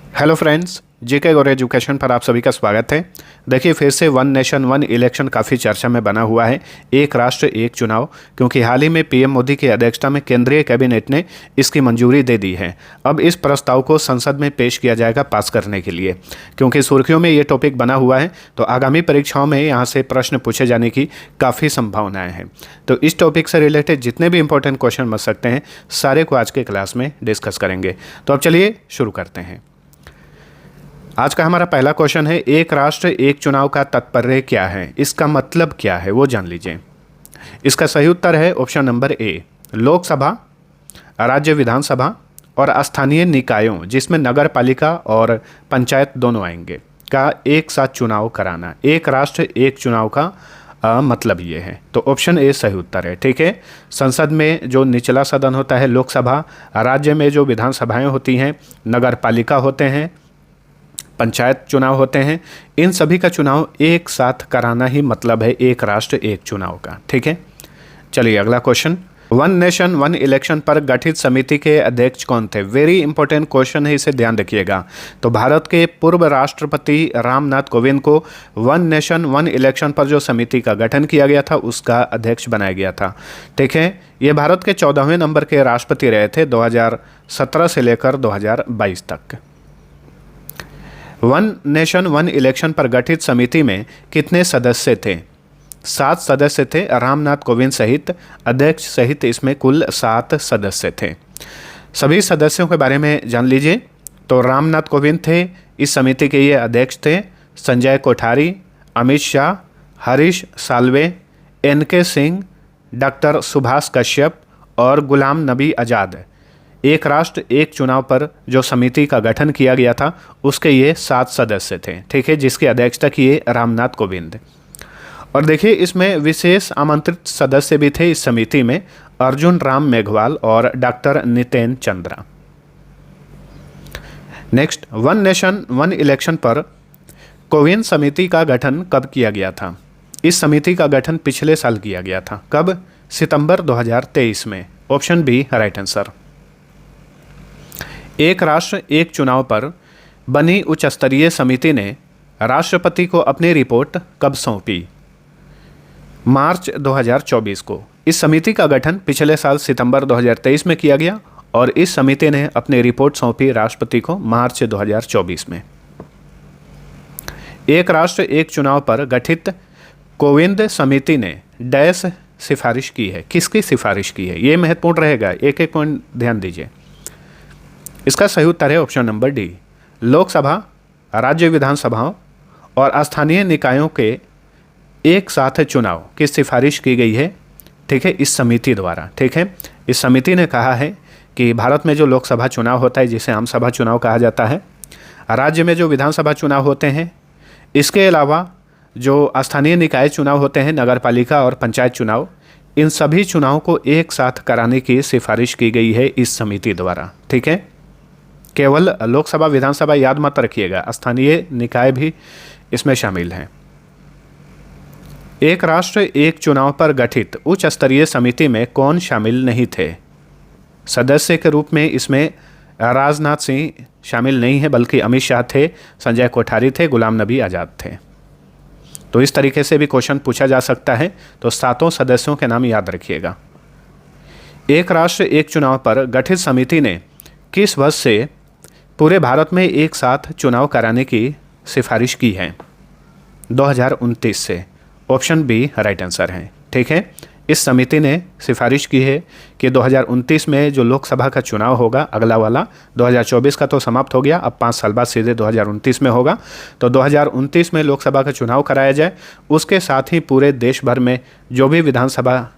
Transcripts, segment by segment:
Hello friends, जेके गौर education पर आप सभी का स्वागत है। देखिए, फिर से वन नेशन वन इलेक्शन काफ़ी चर्चा में बना हुआ है। एक राष्ट्र एक चुनाव, क्योंकि हाल ही में पीएम मोदी की अध्यक्षता में केंद्रीय कैबिनेट ने इसकी मंजूरी दे दी है। अब इस प्रस्ताव को संसद में पेश किया जाएगा पास करने के लिए। क्योंकि सुर्खियों में ये टॉपिक बना हुआ है, तो आगामी परीक्षाओं में यहाँ से प्रश्न पूछे जाने की काफ़ी संभावनाएँ हैं। तो इस टॉपिक से रिलेटेड जितने भी इंपॉर्टेंट क्वेश्चन बन सकते हैं, सारे को आज के क्लास में डिस्कस करेंगे। तो अब चलिए शुरू करते हैं। आज का हमारा पहला क्वेश्चन है, एक राष्ट्र एक चुनाव का तात्पर्य क्या है, इसका मतलब क्या है, वो जान लीजिए। इसका सही उत्तर है ऑप्शन नंबर ए, लोकसभा, राज्य विधानसभा और स्थानीय निकायों, जिसमें नगर पालिका और पंचायत दोनों आएंगे, का एक साथ चुनाव कराना। एक राष्ट्र एक चुनाव का मतलब ये है। तो ऑप्शन ए सही उत्तर है। ठीक है, संसद में जो निचला सदन होता है लोकसभा, राज्य में जो विधानसभाएं होती हैं, नगर पालिका होते हैं, पंचायत चुनाव होते हैं, इन सभी का चुनाव एक साथ कराना ही मतलब है एक राष्ट्र एक चुनाव का। ठीक है, चलिए अगला question. One nation one election पर गठित समिति के अध्यक्ष कौन थे? वेरी इंपॉर्टेंट क्वेश्चन है, इसे ध्यान रखिएगा। तो भारत के पूर्व राष्ट्रपति रामनाथ कोविंद को वन नेशन वन इलेक्शन पर जो समिति का गठन किया गया था, उसका अध्यक्ष बनाया गया था। ठीक है, ये भारत के 14वें नंबर के राष्ट्रपति रहे थे 2017 से लेकर 2022 तक। वन नेशन वन इलेक्शन पर गठित समिति में कितने सदस्य थे? 7 सदस्य थे। रामनाथ कोविंद सहित, अध्यक्ष सहित इसमें कुल 7 सदस्य थे। सभी सदस्यों के बारे में जान लीजिए। तो रामनाथ कोविंद थे, इस समिति के ये अध्यक्ष थे। संजय कोठारी, अमित शाह, हरीश साल्वे, एनके सिंह, डॉक्टर सुभाष कश्यप और गुलाम नबी आज़ाद। एक राष्ट्र एक चुनाव पर जो समिति का गठन किया गया था, उसके ये 7 सदस्य थे। ठीक है, जिसकी अध्यक्षता किए रामनाथ कोविंद। और देखिए, इसमें विशेष आमंत्रित सदस्य भी थे इस समिति में, अर्जुन राम मेघवाल और doctor Niten Chandra. Next, one nation one election पर कोविन समिति का गठन कब किया गया था? इस समिति का गठन पिछले साल किया गया था। कब? सितंबर 2023 में। Option B right answer. एक राष्ट्र एक चुनाव पर बनी उच्च स्तरीय समिति ने राष्ट्रपति को अपनी रिपोर्ट कब सौंपी? मार्च 2024 को। इस समिति का गठन पिछले साल सितंबर 2023 में किया गया और इस समिति ने अपनी रिपोर्ट सौंपी राष्ट्रपति को मार्च 2024 में। एक राष्ट्र एक चुनाव पर गठित कोविंद समिति ने डैश सिफारिश की है। किसकी सिफारिश की है, ये महत्वपूर्ण रहेगा, एक एक पॉइंट ध्यान दीजिए। इसका सही उत्तर है ऑप्शन नंबर डी, लोकसभा, राज्य विधानसभाओं और स्थानीय निकायों के एक साथ चुनाव की सिफारिश की गई है। ठीक है, इस समिति द्वारा। ठीक है, इस समिति ने कहा है कि भारत में जो लोकसभा चुनाव होता है, जिसे आम सभा चुनाव कहा जाता है, राज्य में जो विधानसभा चुनाव होते हैं, इसके अलावा जो स्थानीय निकाय चुनाव होते हैं, नगर पालिका और पंचायत चुनाव, इन सभी चुनावों को एक साथ कराने की सिफारिश की गई है इस समिति द्वारा। ठीक है, केवल लोकसभा विधानसभा याद मत रखिएगा, स्थानीय निकाय भी इसमें शामिल हैं। एक राष्ट्र एक चुनाव पर गठित उच्च स्तरीय समिति में कौन शामिल नहीं थे? सदस्य के रूप में इसमें राजनाथ सिंह शामिल नहीं है, बल्कि अमित शाह थे, संजय कोठारी थे, गुलाम नबी आज़ाद थे। तो इस तरीके से भी क्वेश्चन पूछा जा सकता है। तो 7 सदस्यों के नाम याद रखिएगा। एक राष्ट्र एक चुनाव पर गठित समिति ने किस वर्ष से पूरे भारत में एक साथ चुनाव कराने की सिफारिश की है? 2029 से। ऑप्शन बी राइट आंसर है। ठीक है, इस समिति ने सिफारिश की है कि 2029 में जो लोकसभा का चुनाव होगा, अगला वाला 2024 का तो समाप्त हो गया, अब 5 साल बाद सीधे 2029 में होगा। तो 2029 में लोकसभा का चुनाव कराया जाए, उसके साथ ही पूरे देश भर में जो भी विधानसभा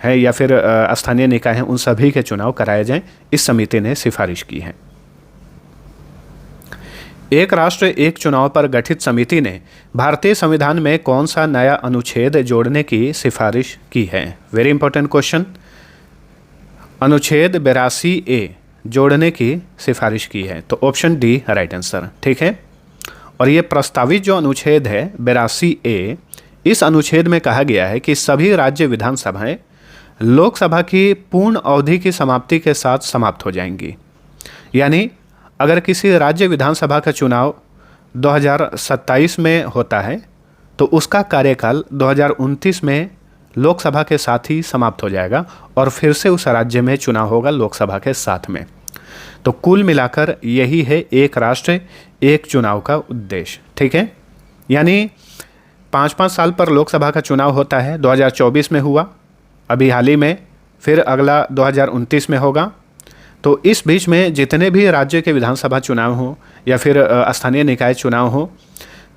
है या फिर स्थानीय निकाय हैं, उन सभी के चुनाव कराए जाएं, इस समिति ने सिफारिश की है। एक राष्ट्र एक चुनाव पर गठित समिति ने भारतीय संविधान में कौन सा नया अनुच्छेद जोड़ने की सिफारिश की है? Very important question. अनुच्छेद 82A जोड़ने की सिफारिश की है। तो ऑप्शन डी राइट आंसर। ठीक है, और ये प्रस्तावित जो अनुच्छेद है 82A, इस अनुच्छेद में कहा गया है कि सभी राज्य विधानसभाएं लोकसभा की पूर्ण अवधि की समाप्ति के साथ समाप्त हो जाएंगी। यानी अगर किसी राज्य विधानसभा का चुनाव 2027 में होता है तो उसका कार्यकाल 2029 में लोकसभा के साथ ही समाप्त हो जाएगा और फिर से उस राज्य में चुनाव होगा लोकसभा के साथ में। तो कुल मिलाकर यही है एक राष्ट्र एक चुनाव का उद्देश्य। ठीक है, यानी 5-5 साल पर लोकसभा का चुनाव होता है। 2024 में हुआ, अभी हाल ही में, फिर अगला 2029 में होगा। तो इस बीच में जितने भी राज्य के विधानसभा चुनाव हों या फिर स्थानीय निकाय चुनाव हो,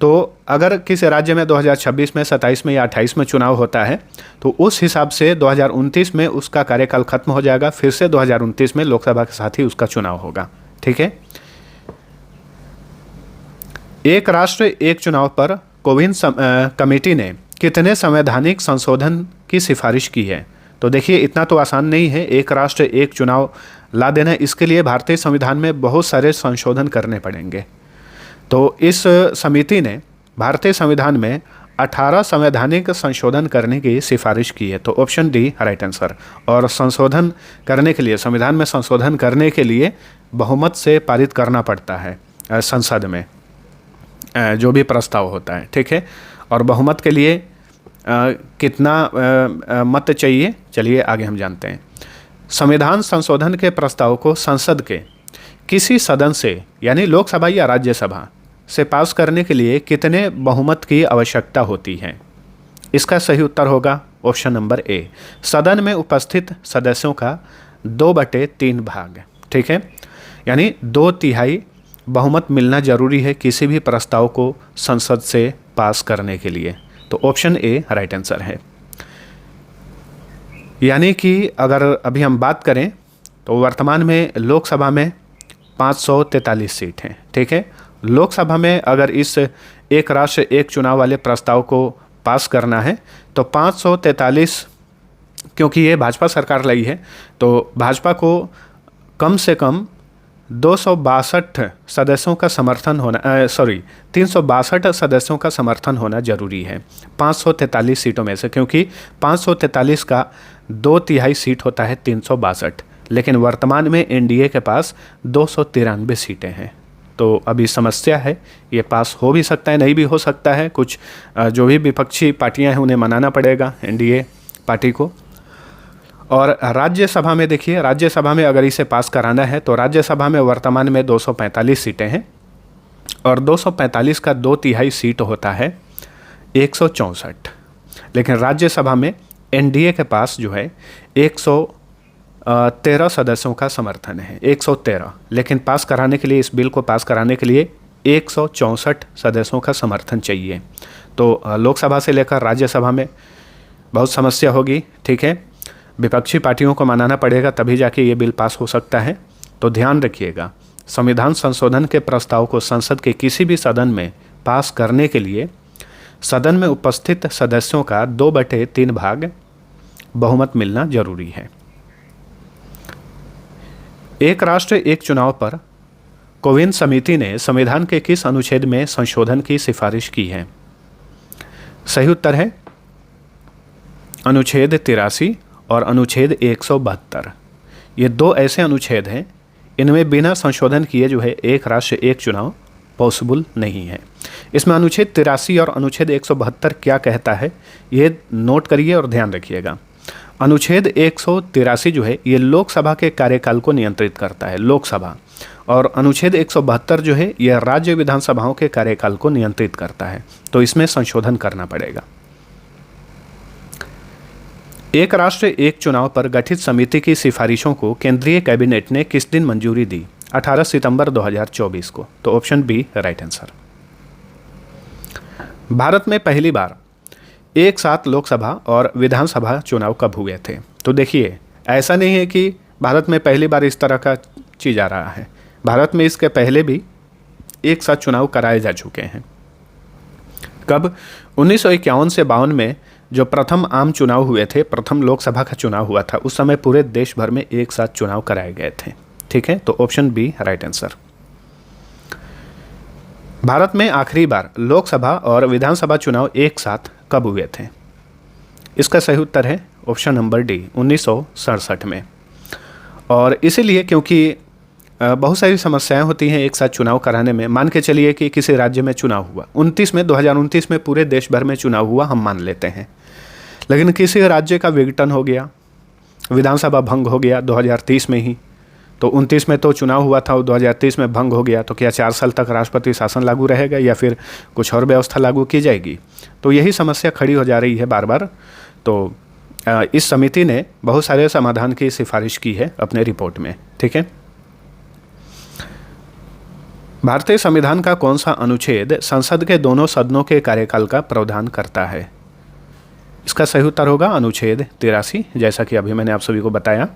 तो अगर किसी राज्य में 2026 में, 27 में या 28 में चुनाव होता है तो उस हिसाब से 2029 में उसका कार्यकाल खत्म हो जाएगा, फिर से 2029 में लोकसभा के साथ ही उसका चुनाव होगा। ठीक है, एक राष्ट्र एक चुनाव पर कोविन कमेटी ने कितने संवैधानिक संशोधन की सिफारिश की है? तो देखिए, इतना तो आसान नहीं है एक राष्ट्र एक चुनाव ला देना। इसके लिए भारतीय संविधान में बहुत सारे संशोधन करने पड़ेंगे। तो इस समिति ने भारतीय संविधान में 18 संवैधानिक संशोधन करने की सिफारिश की है। तो ऑप्शन डी राइट आंसर। और संशोधन करने के लिए, संविधान में संशोधन करने के लिए बहुमत से पारित करना पड़ता है संसद में जो भी प्रस्ताव होता है। ठीक है, और बहुमत के लिए कितना मत चाहिए, चलिए आगे हम जानते हैं। संविधान संशोधन के प्रस्ताव को संसद के किसी सदन से, यानी लोकसभा या राज्यसभा से पास करने के लिए कितने बहुमत की आवश्यकता होती है? इसका सही उत्तर होगा ऑप्शन नंबर ए, सदन में उपस्थित सदस्यों का 2/3 भाग। ठीक है, यानी 2/3 बहुमत मिलना जरूरी है किसी भी प्रस्ताव को संसद से पास करने के लिए। तो ऑप्शन ए राइट आंसर है। यानी कि अगर अभी हम बात करें तो वर्तमान में लोकसभा में 543 सीट हैं। ठीक है, लोकसभा में अगर इस एक राष्ट्र एक चुनाव वाले प्रस्ताव को पास करना है तो 543, क्योंकि ये भाजपा सरकार लाई है तो भाजपा को कम से कम 262 सदस्यों का समर्थन होना 362 सदस्यों का समर्थन होना जरूरी है 543 सीटों में से, क्योंकि 543 का 2/3 सीट होता है 362, लेकिन वर्तमान में एनडीए के पास 293 सीटें हैं। तो अभी समस्या है, ये पास हो भी सकता है, नहीं भी हो सकता है। कुछ जो भी विपक्षी पार्टियां हैं उन्हें मनाना पड़ेगा एनडीए पार्टी को। और राज्यसभा में देखिए, राज्यसभा में अगर इसे पास कराना है तो राज्यसभा में वर्तमान में 245 सीटें हैं और 245 का 2/3 सीट होता है 164, लेकिन राज्यसभा में एनडीए के पास जो है 113 सदस्यों का समर्थन है, 113, लेकिन पास कराने के लिए, इस बिल को पास कराने के लिए 164 सदस्यों का समर्थन चाहिए। तो लोकसभा से लेकर राज्यसभा में बहुत समस्या होगी। ठीक है, विपक्षी पार्टियों को मनाना पड़ेगा तभी जाके ये बिल पास हो सकता है। तो ध्यान रखिएगा, संविधान संशोधन के प्रस्ताव को संसद के किसी भी सदन में पास करने के लिए सदन में उपस्थित सदस्यों का 2/3 भाग बहुमत मिलना जरूरी है। एक राष्ट्र एक चुनाव पर कोविन समिति ने संविधान के किस अनुच्छेद में संशोधन की सिफारिश की है? सही उत्तर है अनुच्छेद 83 और अनुच्छेद 172। ये 2 ऐसे अनुच्छेद हैं, इनमें बिना संशोधन किए जो है एक राष्ट्र एक चुनाव पॉसिबल नहीं है। इसमें अनुच्छेद 83 और अनुच्छेद 172 क्या कहता है ये नोट करिए और ध्यान रखिएगा। अनुच्छेद 183 जो है ये लोकसभा के कार्यकाल को नियंत्रित करता है, लोकसभा, और अनुच्छेद 172 जो है यह राज्य विधानसभाओं के कार्यकाल को नियंत्रित करता है। तो इसमें संशोधन करना पड़ेगा। एक राष्ट्र एक चुनाव पर गठित समिति की सिफारिशों को केंद्रीय कैबिनेट ने किस दिन मंजूरी दी? 18 सितंबर 2024 को। तो ऑप्शन बी राइट आंसर। भारत में पहली बार एक साथ लोकसभा और विधानसभा चुनाव कब हुए थे? तो देखिए, ऐसा नहीं है कि भारत में पहली बार इस तरह का चीज़ आ रहा है। भारत में इसके पहले भी एक साथ चुनाव कराए जा चुके हैं। कब? 1951 से 52 में जो प्रथम आम चुनाव हुए थे, प्रथम लोकसभा का चुनाव हुआ था, उस समय पूरे देश भर में एक साथ चुनाव कराए गए थे। ठीक है, तो ऑप्शन बी राइट आंसर। भारत में आखिरी बार लोकसभा और विधानसभा चुनाव एक साथ कब हुए थे? इसका सही उत्तर है ऑप्शन नंबर डी 1967 में। और इसीलिए क्योंकि बहुत सारी समस्याएं होती हैं एक साथ चुनाव कराने में। मान के चलिए कि किसी राज्य में चुनाव हुआ 2029 में पूरे देश भर में चुनाव हुआ, हम मान लेते हैं, लेकिन किसी राज्य का विघटन हो गया, विधानसभा भंग हो गया 2030 में ही। तो 29 में तो चुनाव हुआ था, 2030 में भंग हो गया, तो क्या 4 साल तक राष्ट्रपति शासन लागू रहेगा या फिर कुछ और व्यवस्था लागू की जाएगी? तो यही समस्या खड़ी हो जा रही है बार बार। तो इस समिति ने बहुत सारे समाधान की सिफारिश की है अपने रिपोर्ट में। ठीक है, भारतीय संविधान का कौन सा अनुच्छेद संसद के दोनों सदनों के कार्यकाल का प्रावधान करता है? इसका सही उत्तर होगा अनुच्छेद 83, जैसा कि अभी मैंने आप सभी को बताया।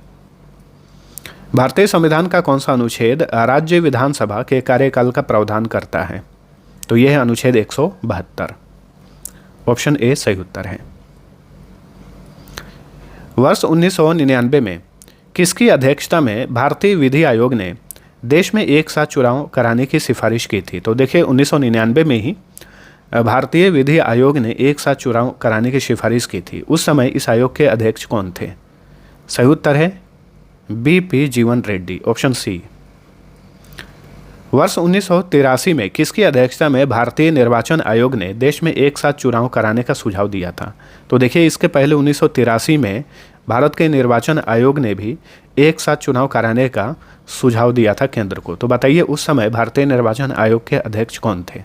भारतीय संविधान का कौन सा अनुच्छेद राज्य विधानसभा के कार्यकाल का प्रावधान करता है? तो यह है अनुच्छेद 172। ऑप्शन ए सही उत्तर है। वर्ष 1999 में किसकी अध्यक्षता में भारतीय विधि आयोग ने देश में एक साथ चुनाव कराने की सिफारिश की थी? तो देखिए 1999 में ही भारतीय विधि आयोग ने एक साथ चुनाव कराने की सिफारिश की थी। उस समय इस आयोग के अध्यक्ष कौन थे? सही उत्तर है BP जीवन रेड्डी, ऑप्शन सी। वर्ष 1983 में किसकी अध्यक्षता में भारतीय निर्वाचन आयोग ने देश में एक साथ चुनाव कराने का सुझाव दिया था? तो देखिए इसके पहले 1983 में भारत के निर्वाचन आयोग ने भी एक साथ चुनाव कराने का सुझाव दिया था केंद्र को। तो बताइए उस समय भारतीय निर्वाचन आयोग के अध्यक्ष कौन थे?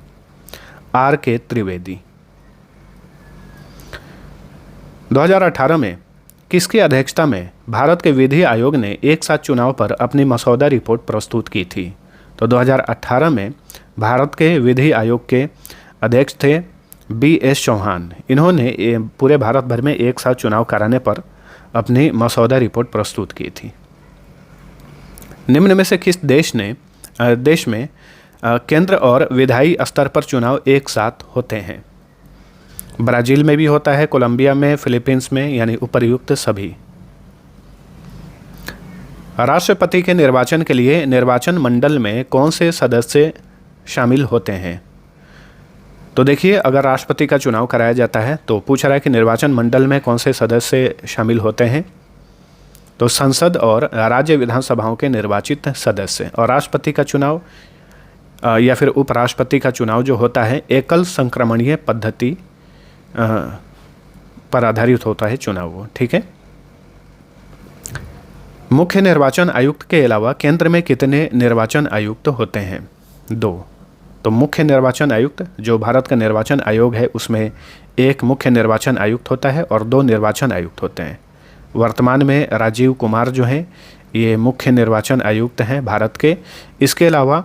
RK त्रिवेदी। 2018 में किसकी अध्यक्षता में भारत के विधि आयोग ने एक साथ चुनाव पर अपनी मसौदा रिपोर्ट प्रस्तुत की थी? तो 2018 में भारत के विधि आयोग के अध्यक्ष थे BS चौहान। इन्होंने पूरे भारत भर में एक साथ चुनाव कराने पर अपनी मसौदा रिपोर्ट प्रस्तुत की थी। निम्न में से किस देश में केंद्र और विधायी स्तर पर चुनाव एक साथ होते हैं? ब्राज़ील में भी होता है, कोलंबिया में, फिलीपींस में, यानी उपर्युक्त सभी। राष्ट्रपति के निर्वाचन के लिए निर्वाचन मंडल में कौन से सदस्य शामिल होते हैं? तो देखिए अगर राष्ट्रपति का चुनाव कराया जाता है तो पूछ रहा है कि निर्वाचन मंडल में कौन से सदस्य शामिल होते हैं। तो संसद और राज्य विधानसभाओं के निर्वाचित सदस्य। और राष्ट्रपति का चुनाव या फिर उपराष्ट्रपति का चुनाव जो होता है एकल संक्रमणीय पद्धति पर आधारित होता है चुनाव वो। ठीक है, मुख्य निर्वाचन आयुक्त के अलावा केंद्र में कितने निर्वाचन आयुक्त होते हैं? 2। तो मुख्य निर्वाचन आयुक्त जो भारत का निर्वाचन आयोग है उसमें एक मुख्य निर्वाचन आयुक्त होता है और 2 निर्वाचन आयुक्त होते हैं। वर्तमान में राजीव कुमार जो हैं ये मुख्य निर्वाचन आयुक्त हैं भारत के। इसके अलावा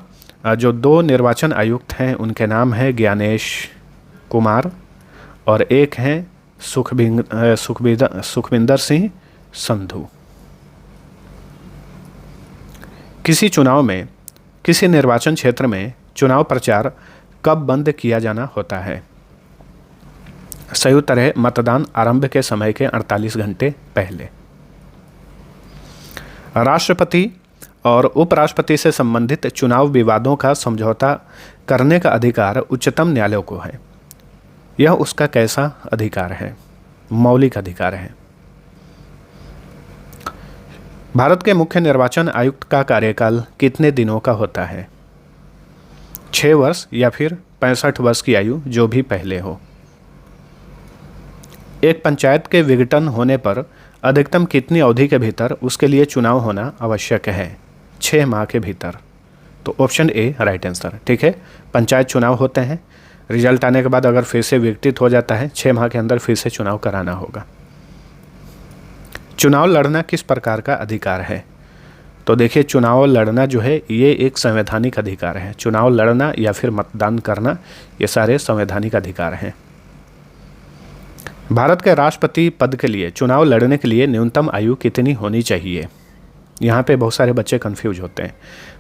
जो 2 निर्वाचन आयुक्त हैं उनके नाम है ज्ञानेश कुमार और एक हैं सुखविंदर सिंह संधू। किसी चुनाव में किसी निर्वाचन क्षेत्र में चुनाव प्रचार कब बंद किया जाना होता है? सही उत्तर है मतदान आरंभ के समय के 48 घंटे पहले। राष्ट्रपति और उपराष्ट्रपति से संबंधित चुनाव विवादों का समझौता करने का अधिकार उच्चतम न्यायालय को है। यह उसका कैसा अधिकार है? मौलिक अधिकार है। भारत के मुख्य निर्वाचन आयुक्त का कार्यकाल कितने दिनों का होता है? 6 वर्ष या फिर 65 वर्ष की आयु, जो भी पहले हो। एक पंचायत के विघटन होने पर अधिकतम कितनी अवधि के भीतर उसके लिए चुनाव होना आवश्यक है? 6 माह के भीतर। तो ऑप्शन ए राइट आंसर। ठीक है, पंचायत चुनाव होते हैं, रिजल्ट आने के बाद अगर फिर से विघटित हो जाता है 6 माह के अंदर फिर से चुनाव कराना होगा। चुनाव लड़ना किस प्रकार का अधिकार है? तो देखिए चुनाव लड़ना जो है ये एक संवैधानिक अधिकार है। चुनाव लड़ना या फिर मतदान करना ये सारे संवैधानिक अधिकार हैं। भारत के राष्ट्रपति पद के लिए चुनाव लड़ने के लिए न्यूनतम आयु कितनी होनी चाहिए? यहाँ पे बहुत सारे बच्चे कंफ्यूज होते हैं।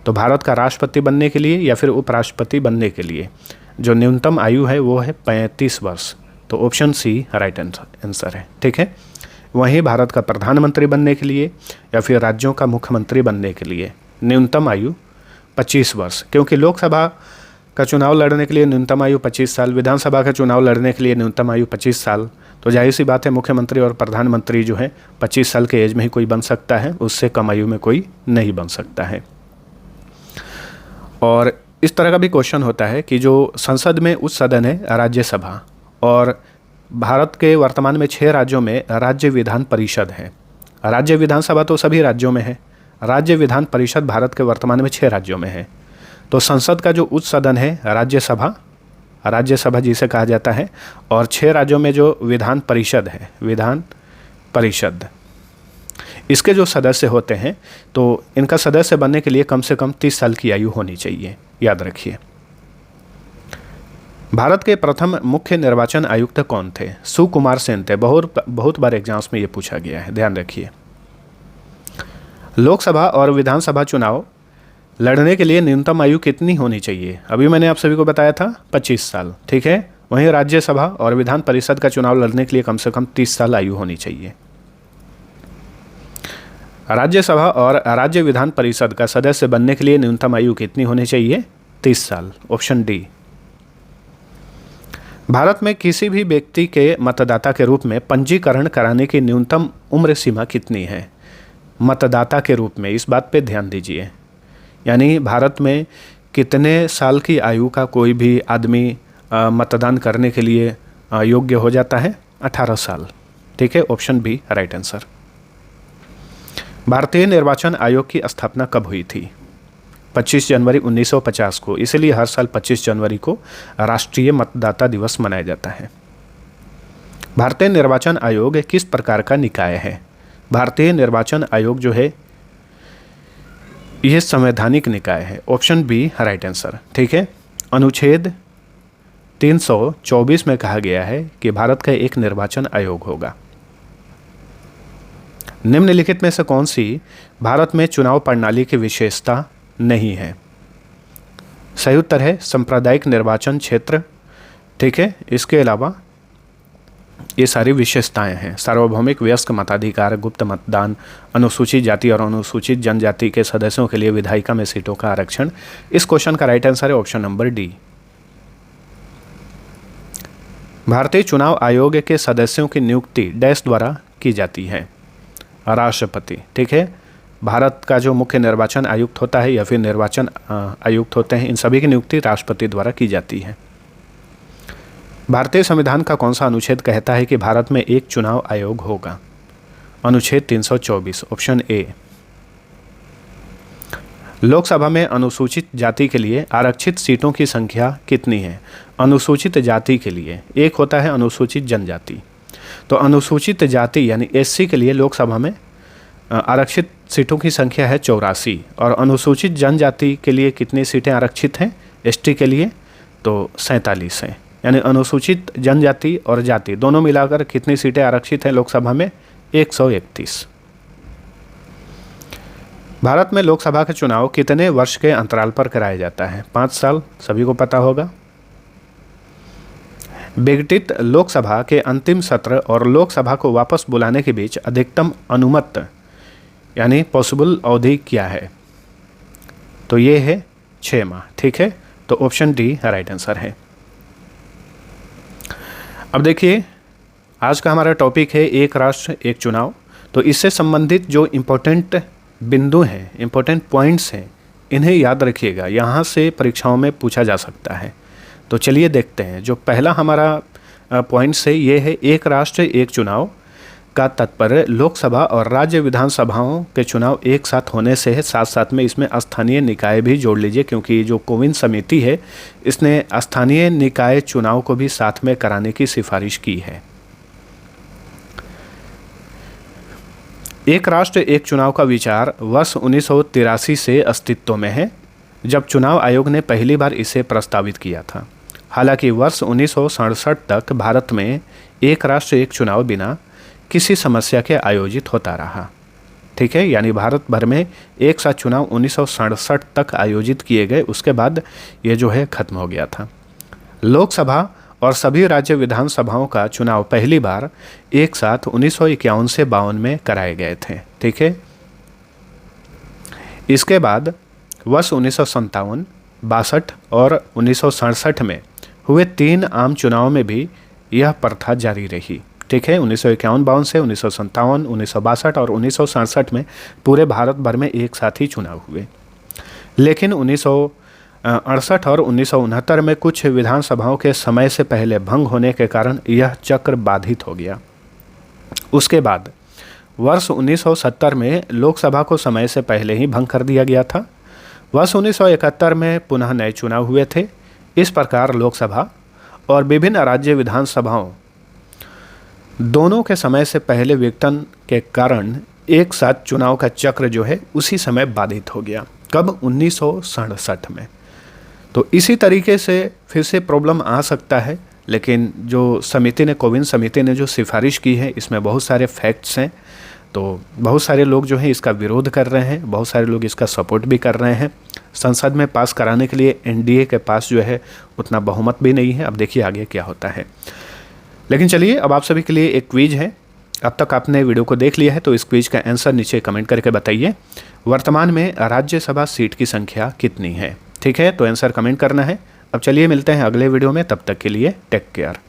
तो भारत का राष्ट्रपति बनने के लिए या फिर उपराष्ट्रपति बनने के लिए जो न्यूनतम आयु है वो है 35 वर्ष। तो ऑप्शन सी राइट आंसर है। ठीक है, वहीं भारत का प्रधानमंत्री बनने के लिए या फिर राज्यों का मुख्यमंत्री बनने के लिए न्यूनतम आयु 25 वर्ष, क्योंकि लोकसभा का चुनाव लड़ने के लिए न्यूनतम आयु 25 साल, विधानसभा का चुनाव लड़ने के लिए न्यूनतम आयु 25 साल। तो जाहिर सी बात है मुख्यमंत्री और प्रधानमंत्री जो है 25 साल के एज में ही कोई बन सकता है, उससे कम आयु में कोई नहीं बन सकता है। और इस तरह का भी क्वेश्चन होता है कि जो संसद में उच्च सदन है राज्यसभा, और भारत के वर्तमान में 6 राज्यों में राज्य विधान परिषद है। राज्य विधानसभा तो सभी राज्यों में है, राज्य विधान परिषद भारत के वर्तमान में 6 राज्यों में है। तो संसद का जो उच्च सदन है राज्यसभा, राज्यसभा जिसे कहा जाता है, और 6 राज्यों में जो विधान परिषद है, विधान परिषद, इसके जो सदस्य होते हैं, तो इनका सदस्य बनने के लिए कम से कम 30 साल की आयु होनी चाहिए, याद रखिए। भारत के प्रथम मुख्य निर्वाचन आयुक्त कौन थे? सुकुमार सेन थे। बहुत बार एग्जाम्स में ये पूछा गया है, ध्यान रखिए। लोकसभा और विधानसभा चुनाव लड़ने के लिए न्यूनतम आयु कितनी होनी चाहिए? अभी मैंने आप सभी को बताया था 25 साल, ठीक है। वहीं राज्यसभा और विधान परिषद का चुनाव लड़ने के लिए कम से कम 30 साल आयु होनी चाहिए। राज्यसभा और राज्य विधान परिषद का सदस्य बनने के लिए न्यूनतम आयु कितनी होनी चाहिए? 30 साल, ऑप्शन डी। भारत में किसी भी व्यक्ति के मतदाता के रूप में पंजीकरण कराने की न्यूनतम उम्र सीमा कितनी है? मतदाता के रूप में, इस बात पे ध्यान दीजिए। यानी भारत में कितने साल की आयु का कोई भी आदमी मतदान करने के लिए योग्य हो जाता है? 18 साल, ठीक है, ऑप्शन बी राइट आंसर। भारतीय निर्वाचन आयोग की स्थापना कब हुई थी? 25 जनवरी 1950 को। इसलिए हर साल 25 जनवरी को राष्ट्रीय मतदाता दिवस मनाया जाता है। भारतीय निर्वाचन आयोग किस प्रकार का निकाय है? भारतीय निर्वाचन आयोग जो है यह संवैधानिक निकाय है, ऑप्शन बी राइट आंसर, ठीक है। अनुच्छेद 324 में कहा गया है कि भारत का एक निर्वाचन आयोग होगा। निम्नलिखित में से कौन सी भारत में चुनाव प्रणाली की विशेषता नहीं है? सही उत्तर है सांप्रदायिक निर्वाचन क्षेत्र, ठीक है। इसके अलावा ये सारी विशेषताएं हैं। सार्वभौमिक वयस्क मताधिकार, गुप्त मतदान, अनुसूचित जाति और अनुसूचित जनजाति के सदस्यों के लिए विधायिका में सीटों का आरक्षण। इस क्वेश्चन का राइट आंसर है ऑप्शन नंबर डी। भारतीय चुनाव आयोग के सदस्यों की नियुक्ति डैश द्वारा की जाती है? राष्ट्रपति, ठीक है। भारत का जो मुख्य निर्वाचन आयुक्त होता है या फिर निर्वाचन आयुक्त होते हैं, इन सभी की नियुक्ति राष्ट्रपति द्वारा की जाती है। भारतीय संविधान का कौन सा अनुच्छेद कहता है कि भारत में एक चुनाव आयोग होगा? अनुच्छेद 324, ऑप्शन ए। लोकसभा में अनुसूचित जाति के लिए आरक्षित सीटों की संख्या कितनी है? अनुसूचित जाति के लिए एक होता है अनुसूचित जनजाति, तो अनुसूचित जाति यानी एससी के लिए लोकसभा में आरक्षित सीटों की संख्या है 84, और अनुसूचित जनजाति के लिए कितनी सीटें आरक्षित हैं? एसटी के लिए तो 47 हैं। यानी अनुसूचित जनजाति और जाति दोनों मिलाकर कितनी सीटें आरक्षित हैं लोकसभा में? 131। भारत में लोकसभा का चुनाव कितने वर्ष के अंतराल पर कराया जाता है? 5 साल, सभी को पता होगा। विघटित लोकसभा के अंतिम सत्र और लोकसभा को वापस बुलाने के बीच अधिकतम अनुमत यानी पॉसिबल अवधि क्या है? तो ये है 6 माह, ठीक है। तो ऑप्शन डी राइट आंसर है। अब देखिए, आज का हमारा टॉपिक है एक राष्ट्र एक चुनाव। तो इससे संबंधित जो इम्पोर्टेंट बिंदु हैं, इम्पोर्टेंट पॉइंट्स हैं, इन्हें याद रखिएगा, यहाँ से परीक्षाओं में पूछा जा सकता है। तो चलिए देखते हैं। जो पहला हमारा पॉइंट्स है ये है एक राष्ट्र एक चुनाव का तात्पर्य लोकसभा और राज्य विधानसभाओं के चुनाव एक साथ होने से है। साथ साथ में इसमें स्थानीय निकाय भी जोड़ लीजिए, क्योंकि जो कोविन समिति है इसने स्थानीय निकाय चुनाव को भी साथ में कराने की सिफारिश की है। एक राष्ट्र एक चुनाव का विचार वर्ष 1983 से अस्तित्व में है, जब चुनाव आयोग ने पहली बार इसे प्रस्तावित किया था। हालांकि वर्ष 1967 तक भारत में एक राष्ट्र एक चुनाव बिना किसी समस्या के आयोजित होता रहा, ठीक है। यानी भारत भर में एक साथ चुनाव 1967 तक आयोजित किए गए, उसके बाद ये जो है खत्म हो गया था। लोकसभा और सभी राज्य विधानसभाओं का चुनाव पहली बार एक साथ 1951 से 52 में कराए गए थे, ठीक है। इसके बाद वर्ष 1957, 62 और 1967 में हुए 3 आम चुनाव में भी यह प्रथा जारी रही, ठीक है। 1951-52 से 1957, 1962 और 1967 में पूरे भारत भर में एक साथ ही चुनाव हुए। लेकिन 68 और 1969 में कुछ विधानसभाओं के समय से पहले भंग होने के कारण यह चक्र बाधित हो गया। उसके बाद वर्ष 1970 में लोकसभा को समय से पहले ही भंग कर दिया गया था। वर्ष 1971 में पुनः नए चुनाव हुए थे। इस प्रकार लोकसभा और विभिन्न राज्य विधानसभाओं दोनों के समय से पहले विघटन के कारण एक साथ चुनाव का चक्र जो है उसी समय बाधित हो गया। कब? 1967 में। तो इसी तरीके से फिर से प्रॉब्लम आ सकता है, लेकिन जो समिति ने, कोविंद समिति ने जो सिफारिश की है, इसमें बहुत सारे फैक्ट्स हैं। तो बहुत सारे लोग जो हैं इसका विरोध कर रहे हैं, बहुत सारे लोग इसका सपोर्ट भी कर रहे हैं। संसद में पास कराने के लिए एनडीए के पास जो है उतना बहुमत भी नहीं है। अब देखिए आगे क्या होता है। लेकिन चलिए, अब आप सभी के लिए एक क्विज है। अब तक आपने वीडियो को देख लिया है तो इस क्विज का आंसर नीचे कमेंट करके बताइए। वर्तमान में राज्यसभा सीट की संख्या कितनी है? ठीक है, तो आंसर कमेंट करना है। अब चलिए मिलते हैं अगले वीडियो में, तब तक के लिए टेक केयर।